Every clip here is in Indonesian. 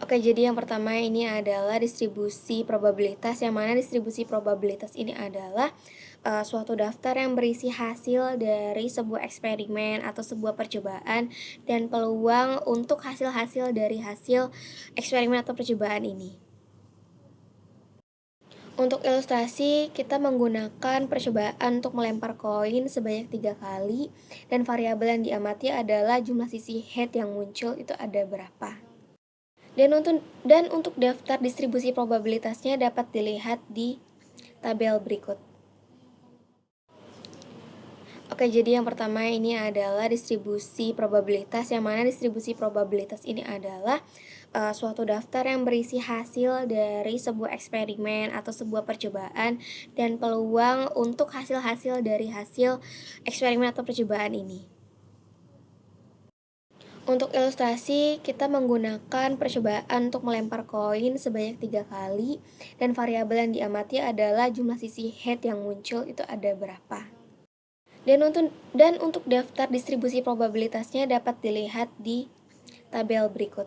Oke, jadi yang pertama ini adalah distribusi probabilitas, yang mana distribusi probabilitas ini adalah suatu daftar yang berisi hasil dari sebuah eksperimen atau sebuah percobaan dan peluang untuk hasil-hasil dari hasil eksperimen atau percobaan ini. Untuk ilustrasi, kita menggunakan percobaan untuk melempar koin sebanyak 3 kali, dan variabel yang diamati adalah jumlah sisi head yang muncul itu ada berapa. Dan untuk daftar distribusi probabilitasnya dapat dilihat di tabel berikut. Oke, jadi yang pertama ini adalah distribusi probabilitas, yang mana distribusi probabilitas ini adalah suatu daftar yang berisi hasil dari sebuah eksperimen atau sebuah percobaan dan peluang untuk hasil-hasil dari hasil eksperimen atau percobaan ini. Untuk ilustrasi, kita menggunakan percobaan untuk melempar koin sebanyak 3 kali, dan variabel yang diamati adalah jumlah sisi head yang muncul itu ada berapa. Dan untuk daftar distribusi probabilitasnya dapat dilihat di tabel berikut.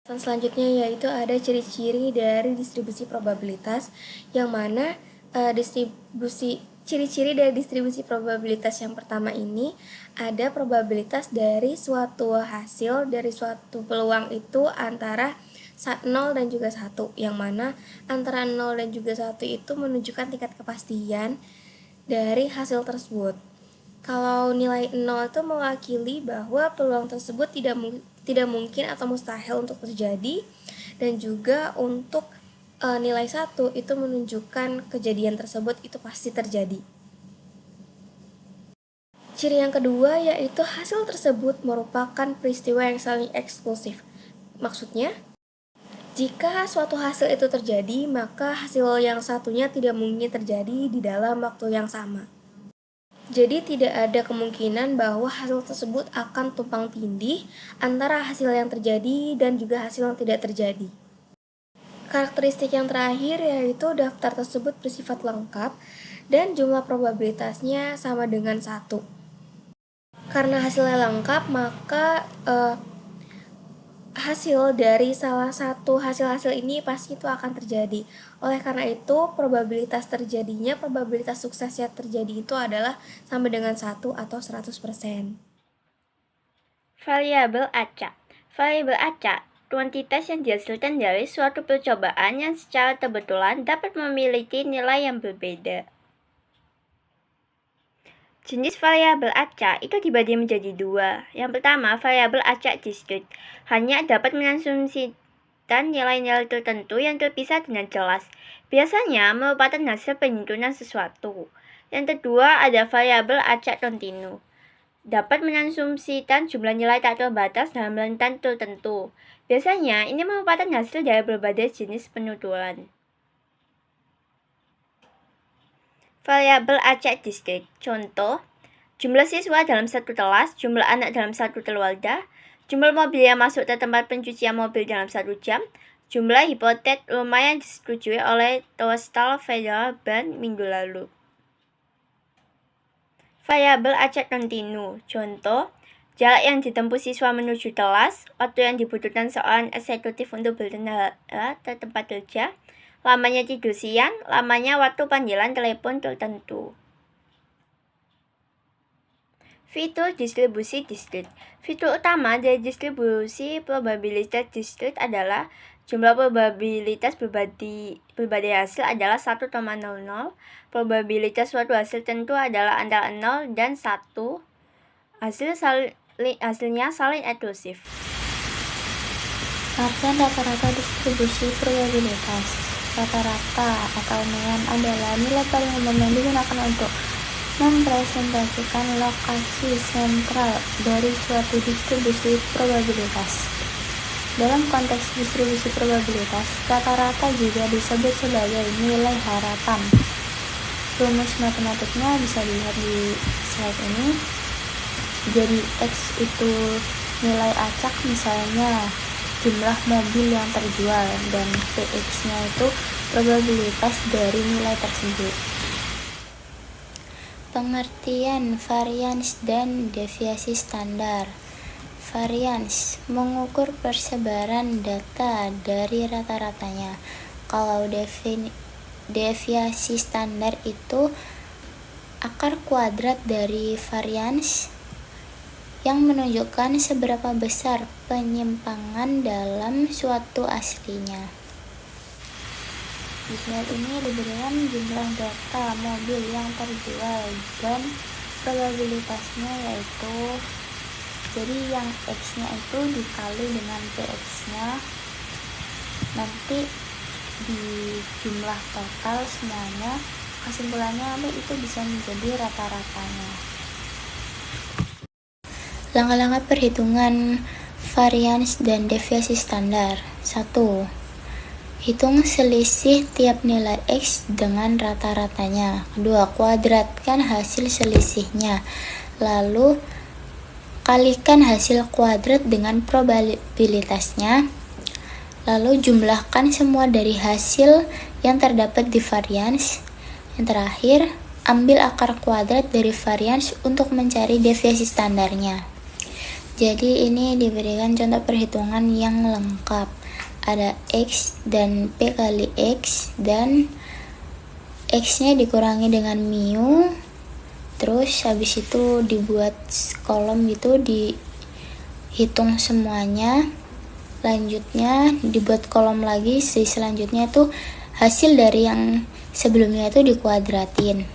Selanjutnya yaitu ada ciri-ciri dari distribusi probabilitas, yang mana ciri-ciri dari distribusi probabilitas yang pertama ini ada probabilitas dari suatu hasil dari suatu peluang itu antara 0 dan juga 1, yang mana antara 0 dan juga 1 itu menunjukkan tingkat kepastian dari hasil tersebut. Kalau nilai 0 itu mewakili bahwa peluang tersebut tidak mungkin atau mustahil untuk terjadi, dan juga untuk nilai 1 itu menunjukkan kejadian tersebut itu pasti terjadi. Ciri yang kedua yaitu hasil tersebut merupakan peristiwa yang saling eksklusif. Maksudnya, jika suatu hasil itu terjadi, maka hasil yang satunya tidak mungkin terjadi di dalam waktu yang sama. Jadi tidak ada kemungkinan bahwa hasil tersebut akan tumpang tindih antara hasil yang terjadi dan juga hasil yang tidak terjadi. Karakteristik yang terakhir yaitu daftar tersebut bersifat lengkap dan jumlah probabilitasnya sama dengan 1. Karena hasilnya lengkap, maka hasil dari salah satu hasil-hasil ini pasti itu akan terjadi. Oleh karena itu, probabilitas suksesnya terjadi itu adalah sama dengan 1 atau 100%. Variabel acak. Variabel acak, kuantitas yang dihasilkan dari suatu percobaan yang secara kebetulan dapat memiliki nilai yang berbeda. Jenis variabel acak itu dibagi menjadi 2. Yang pertama, variabel acak diskrit, hanya dapat mengasumsikan nilai-nilai tertentu yang terpisah dengan jelas, biasanya merupakan hasil penghitungan sesuatu. Yang kedua, ada variabel acak kontinu, dapat mengasumsikan jumlah nilai tak terbatas dalam rentang tertentu. Biasanya, ini merupakan hasil dari berbagai jenis penuturan. Variabel acak diskrit. Contoh, jumlah siswa dalam satu kelas, jumlah anak dalam satu keluarga, jumlah mobil yang masuk ke tempat pencucian mobil dalam 1 jam, jumlah hipotek rumah yang disetujui oleh Coastal Federal Bank minggu lalu. Variabel acak kontinu. Contoh, jarak yang ditempuh siswa menuju kelas, waktu yang dibutuhkan seorang eksekutif untuk berkendara ke tempat kerja, lamanya tidur siang, lamanya waktu panggilan telepon tertentu. Fitur distribusi diskrit. Fitur utama dari distribusi probabilitas diskrit adalah jumlah probabilitas berbagai hasil adalah 1,00, probabilitas suatu hasil tentu adalah antara 0 dan 1, hasilnya saling eksklusif. Artian rata-rata distribusi probabilitas. Rata-rata atau mean adalah nilai paling umum yang digunakan untuk mempresentasikan lokasi sentral dari suatu distribusi probabilitas. Dalam konteks distribusi probabilitas, rata-rata juga disebut sebagai nilai harapan. Rumus matematiknya bisa dilihat di slide ini. Jadi X itu nilai acak, misalnya jumlah mobil yang terjual, dan PX-nya itu probabilitas dari nilai tersebut. Pengertian varians dan deviasi standar. Varians mengukur persebaran data dari rata-ratanya. Kalau deviasi standar itu akar kuadrat dari varians yang menunjukkan seberapa besar penyimpangan dalam suatu aslinya. Di slide ini diberikan jumlah data mobil yang terjual dan probabilitasnya, yaitu jadi yang X-nya itu dikali dengan PX-nya, nanti di jumlah total semuanya, kesimpulannya nanti itu bisa menjadi rata-ratanya. Langkah-langkah perhitungan varians dan deviasi standar. 1. Hitung selisih tiap nilai X dengan rata-ratanya. 2. Kuadratkan hasil selisihnya. Lalu kalikan hasil kuadrat dengan probabilitasnya. Lalu jumlahkan semua dari hasil yang terdapat di varians. Yang terakhir, ambil akar kuadrat dari varians untuk mencari deviasi standarnya. Jadi ini diberikan contoh perhitungan yang lengkap. Ada X dan P kali X, dan X-nya dikurangi dengan mu. Terus habis itu dibuat kolom gitu, dihitung semuanya. Lanjutnya dibuat kolom lagi, selanjutnya tuh hasil dari yang sebelumnya itu dikuadratin.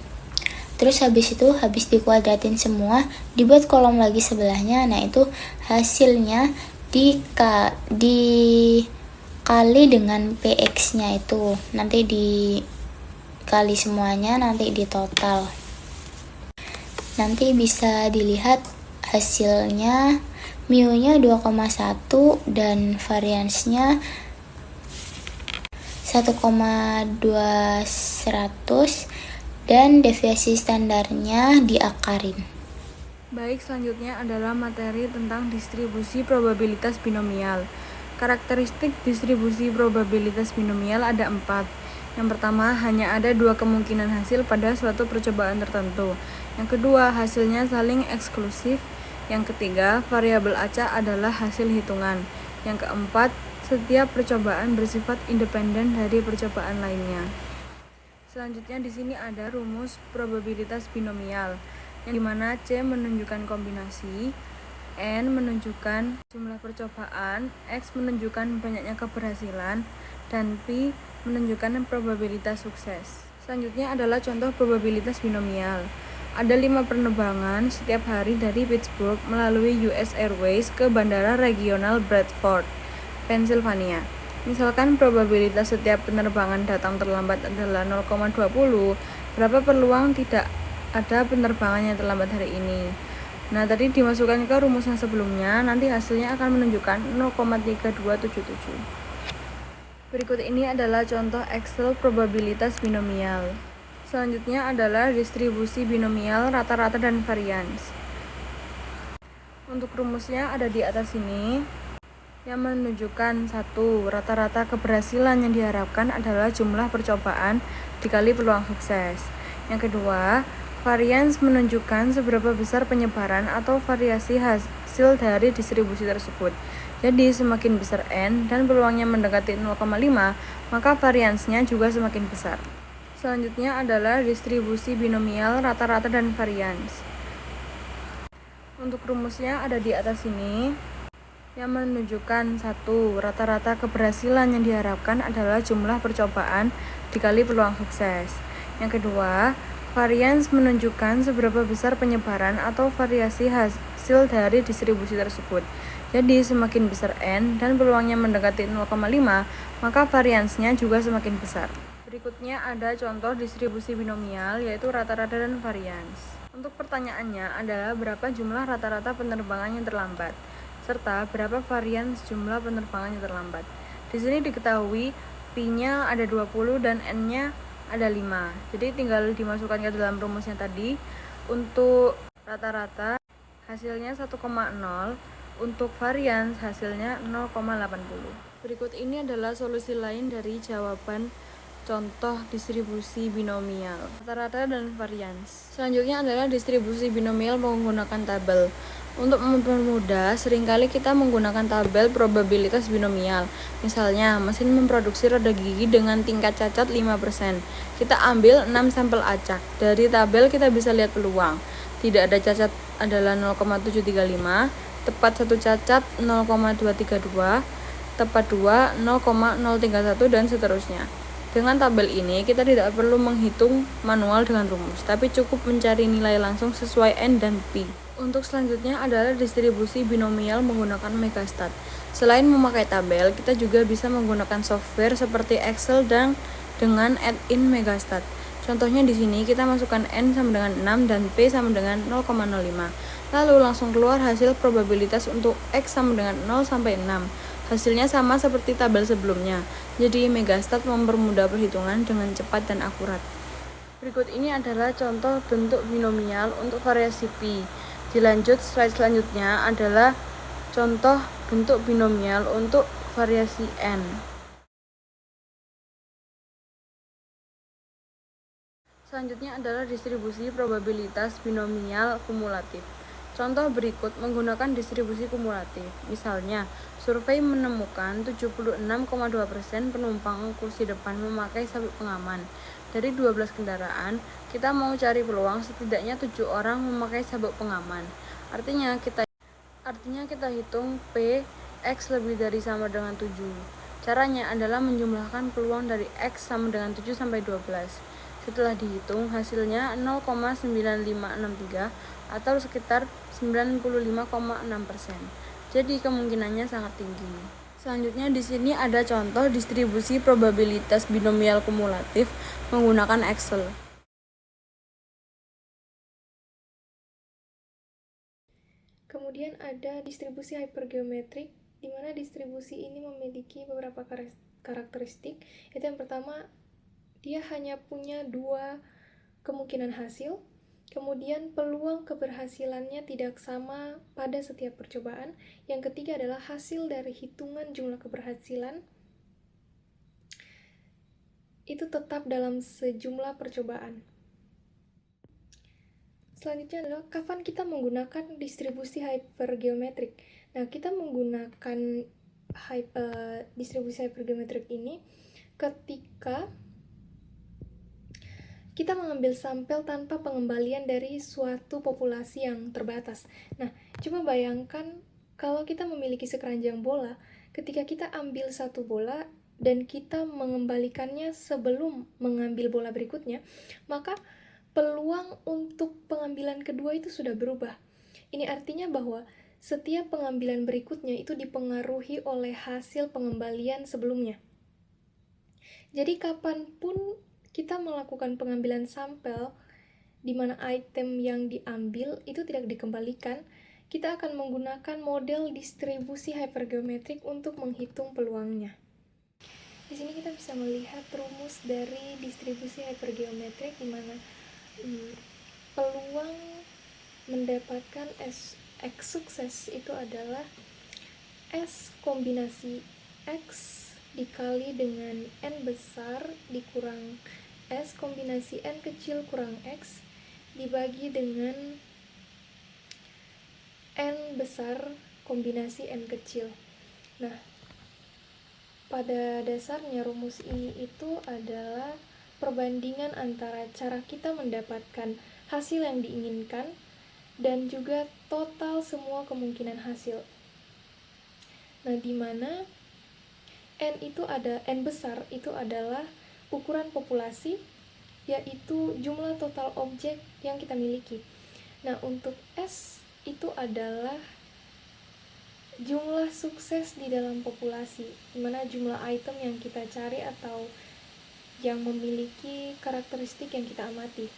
Terus habis dikuadratin semua, dibuat kolom lagi sebelahnya. Nah, itu hasilnya dikali dengan PX-nya itu. Nanti dikali semuanya, nanti ditotal. Nanti bisa dilihat hasilnya, mu-nya 2,1 dan variansnya 1,200 dan deviasi standarnya diakarin. Baik, selanjutnya adalah materi tentang distribusi probabilitas binomial. Karakteristik distribusi probabilitas binomial ada 4. Yang pertama, hanya ada 2 kemungkinan hasil pada suatu percobaan tertentu. Yang kedua, hasilnya saling eksklusif. Yang ketiga, variabel acak adalah hasil hitungan. Yang keempat, setiap percobaan bersifat independen dari percobaan lainnya. Selanjutnya di sini ada rumus probabilitas binomial, yang dimana C menunjukkan kombinasi, N menunjukkan jumlah percobaan, X menunjukkan banyaknya keberhasilan, dan P menunjukkan probabilitas sukses. Selanjutnya adalah contoh probabilitas binomial. Ada 5 penerbangan setiap hari dari Pittsburgh melalui US Airways ke Bandara Regional Bradford, Pennsylvania. Misalkan probabilitas setiap penerbangan datang terlambat adalah 0,20, berapa peluang tidak ada penerbangan yang terlambat hari ini? Nah, tadi dimasukkan ke rumus yang sebelumnya, nanti hasilnya akan menunjukkan 0,3277. Berikut ini adalah contoh Excel probabilitas binomial. Selanjutnya adalah distribusi binomial rata-rata dan varians. Untuk rumusnya ada di atas ini, yang menunjukkan 1. Rata-rata keberhasilan yang diharapkan adalah jumlah percobaan dikali peluang sukses. Yang kedua, varians menunjukkan seberapa besar penyebaran atau variasi hasil dari distribusi tersebut. Jadi semakin besar N dan peluangnya mendekati 0,5, maka variansnya juga semakin besar. Selanjutnya adalah distribusi binomial rata-rata dan varians. Untuk rumusnya ada di atas ini, yang menunjukkan 1. Rata-rata keberhasilan yang diharapkan adalah jumlah percobaan dikali peluang sukses. Yang kedua, varians menunjukkan seberapa besar penyebaran atau variasi hasil dari distribusi tersebut. Jadi semakin besar N dan peluangnya mendekati 0,5, maka variansnya juga semakin besar. Berikutnya ada contoh distribusi binomial, yaitu rata-rata dan varians. Untuk pertanyaannya adalah berapa jumlah rata-rata penerbangan yang terlambat, serta berapa varians jumlah penerbangan yang terlambat. Di sini diketahui P-nya ada 20 dan N-nya ada 5. Jadi tinggal dimasukkan ke dalam rumusnya tadi. Untuk rata-rata hasilnya 1,0, untuk varians hasilnya 0,80. Berikut ini adalah solusi lain dari jawaban contoh distribusi binomial, rata-rata dan varians. Selanjutnya adalah distribusi binomial menggunakan tabel. Untuk mempermudah, seringkali kita menggunakan tabel probabilitas binomial. Misalnya, mesin memproduksi roda gigi dengan tingkat cacat 5%. Kita ambil 6 sampel acak. Dari tabel kita bisa lihat peluang. Tidak ada cacat adalah 0,735, tepat 1 cacat 0,232, tepat 2 0,031 dan seterusnya. Dengan tabel ini, kita tidak perlu menghitung manual dengan rumus, tapi cukup mencari nilai langsung sesuai N dan P. Untuk selanjutnya adalah distribusi binomial menggunakan Megastat. Selain memakai tabel, kita juga bisa menggunakan software seperti Excel dan dengan add-in Megastat. Contohnya di sini kita masukkan N sama dengan 6 dan P sama dengan 0,05. Lalu langsung keluar hasil probabilitas untuk X sama dengan 0 sampai 6. Hasilnya sama seperti tabel sebelumnya. Jadi Megastat mempermudah perhitungan dengan cepat dan akurat. Berikut ini adalah contoh bentuk binomial untuk variasi P. Dilanjut, slide selanjutnya adalah contoh bentuk binomial untuk variasi N. Selanjutnya adalah distribusi probabilitas binomial kumulatif. Contoh berikut menggunakan distribusi kumulatif. Misalnya, survei menemukan 76,2% penumpang kursi depan memakai sabuk pengaman. Dari 12 kendaraan, kita mau cari peluang setidaknya 7 orang memakai sabuk pengaman. Artinya kita hitung P X lebih dari sama dengan 7. Caranya adalah menjumlahkan peluang dari X sama dengan 7 sampai 12. Setelah dihitung, hasilnya 0,9563 atau sekitar 95,6%. Jadi kemungkinannya sangat tinggi. Selanjutnya di sini ada contoh distribusi probabilitas binomial kumulatif menggunakan Excel. Kemudian ada distribusi hypergeometrik, di mana distribusi ini memiliki beberapa karakteristik. Itu yang pertama, dia hanya punya 2 kemungkinan hasil. Kemudian peluang keberhasilannya tidak sama pada setiap percobaan. Yang ketiga adalah hasil dari hitungan jumlah keberhasilan itu tetap dalam sejumlah percobaan. Selanjutnya adalah kapan kita menggunakan distribusi hypergeometrik. Nah, kita menggunakan distribusi hypergeometrik ini ketika kita mengambil sampel tanpa pengembalian dari suatu populasi yang terbatas. Nah, coba bayangkan kalau kita memiliki sekeranjang bola, ketika kita ambil satu bola dan kita mengembalikannya sebelum mengambil bola berikutnya, maka peluang untuk pengambilan kedua itu sudah berubah. Ini artinya bahwa setiap pengambilan berikutnya itu dipengaruhi oleh hasil pengembalian sebelumnya. Jadi kapanpun kita melakukan pengambilan sampel di mana item yang diambil itu tidak dikembalikan, kita akan menggunakan model distribusi hypergeometrik untuk menghitung peluangnya. Di sini kita bisa melihat rumus dari distribusi hypergeometrik di mana peluang mendapatkan X sukses itu adalah S kombinasi X dikali dengan N besar dikurang S kombinasi N kecil kurang X dibagi dengan N besar kombinasi N kecil. Nah, pada dasarnya rumus ini itu adalah perbandingan antara cara kita mendapatkan hasil yang diinginkan dan juga total semua kemungkinan hasil. Nah, di mana N besar itu adalah ukuran populasi, yaitu jumlah total objek yang kita miliki. Nah, untuk S itu adalah jumlah sukses di dalam populasi, di mana jumlah item yang kita cari atau yang memiliki karakteristik yang kita amati.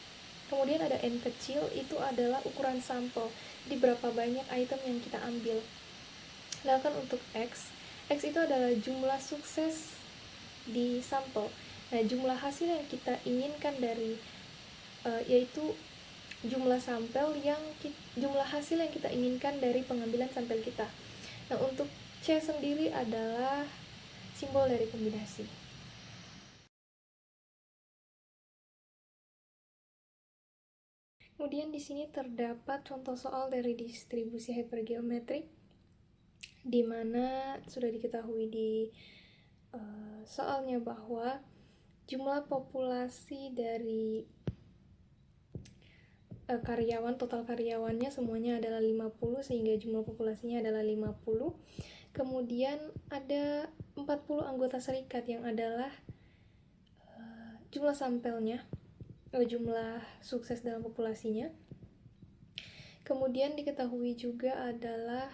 Kemudian ada N kecil, itu adalah ukuran sampel, di berapa banyak item yang kita ambil. Sedangkan untuk X itu adalah jumlah sukses di sampel. Nah, jumlah hasil yang kita inginkan dari yaitu jumlah hasil yang kita inginkan dari pengambilan sampel kita. Nah, untuk C sendiri adalah simbol dari kombinasi. Kemudian di sini terdapat contoh soal dari distribusi hypergeometrik, di mana sudah diketahui di soalnya bahwa jumlah populasi dari total karyawannya semuanya adalah 50, sehingga jumlah populasinya adalah 50. Kemudian ada 40 anggota serikat yang adalah jumlah sampelnya, jumlah sukses dalam populasinya. Kemudian diketahui juga adalah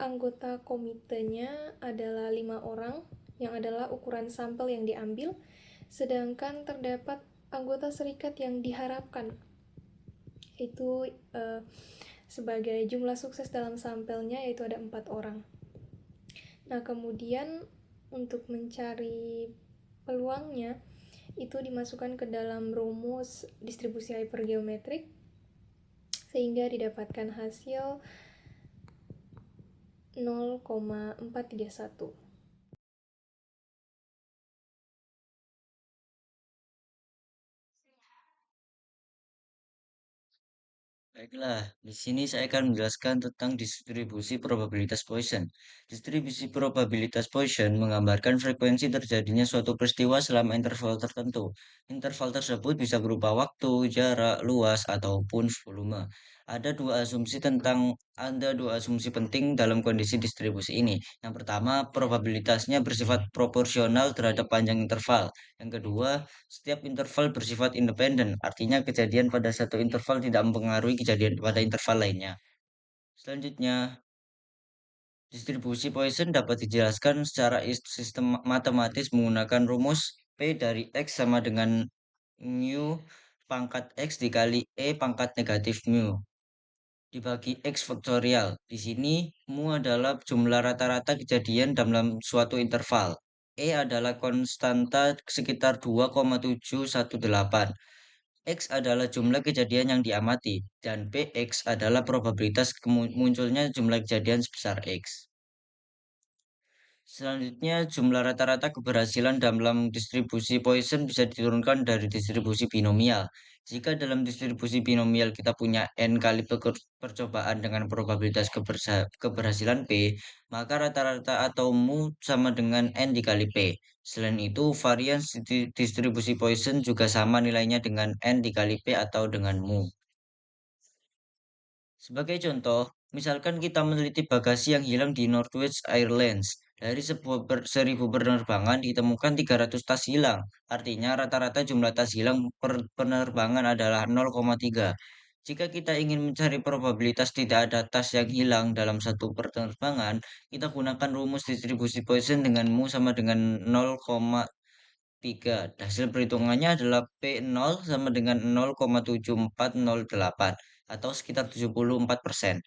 anggota komitenya adalah 5 orang, yang adalah ukuran sampel yang diambil, sedangkan terdapat anggota serikat yang diharapkan itu sebagai jumlah sukses dalam sampelnya, yaitu ada 4 orang. Nah, kemudian untuk mencari peluangnya itu dimasukkan ke dalam rumus distribusi hypergeometrik sehingga didapatkan hasil 0,431. Baiklah, di sini saya akan menjelaskan tentang distribusi probabilitas Poisson. Distribusi probabilitas Poisson menggambarkan frekuensi terjadinya suatu peristiwa selama interval tertentu. Interval tersebut bisa berupa waktu, jarak, luas, ataupun volume. Ada dua asumsi penting dalam kondisi distribusi ini. Yang pertama, probabilitasnya bersifat proporsional terhadap panjang interval. Yang kedua, setiap interval bersifat independen, artinya kejadian pada satu interval tidak mempengaruhi kejadian pada interval lainnya. Selanjutnya, distribusi Poisson dapat dijelaskan secara sistem matematis menggunakan rumus P dari X sama dengan mu pangkat X dikali E pangkat negatif mu dibagi X faktorial. Di sini mu adalah jumlah rata-rata kejadian dalam suatu interval. E adalah konstanta sekitar 2,718. X adalah jumlah kejadian yang diamati, dan Px adalah probabilitas munculnya jumlah kejadian sebesar X. Selanjutnya, jumlah rata-rata keberhasilan dalam distribusi Poisson bisa diturunkan dari distribusi binomial. Jika dalam distribusi binomial kita punya n kali percobaan dengan probabilitas keberhasilan P, maka rata-rata atau mu sama dengan n dikali P. Selain itu, varians distribusi Poisson juga sama nilainya dengan n dikali P atau dengan mu. Sebagai contoh, misalkan kita meneliti bagasi yang hilang di Northwest Airlines. Dari 1000 penerbangan ditemukan 300 tas hilang. Artinya rata-rata jumlah tas hilang per penerbangan adalah 0,3. Jika kita ingin mencari probabilitas tidak ada tas yang hilang dalam satu penerbangan, kita gunakan rumus distribusi Poisson dengan mu sama dengan 0,3. Hasil perhitungannya adalah P0 sama dengan 0,7408 atau sekitar 74%.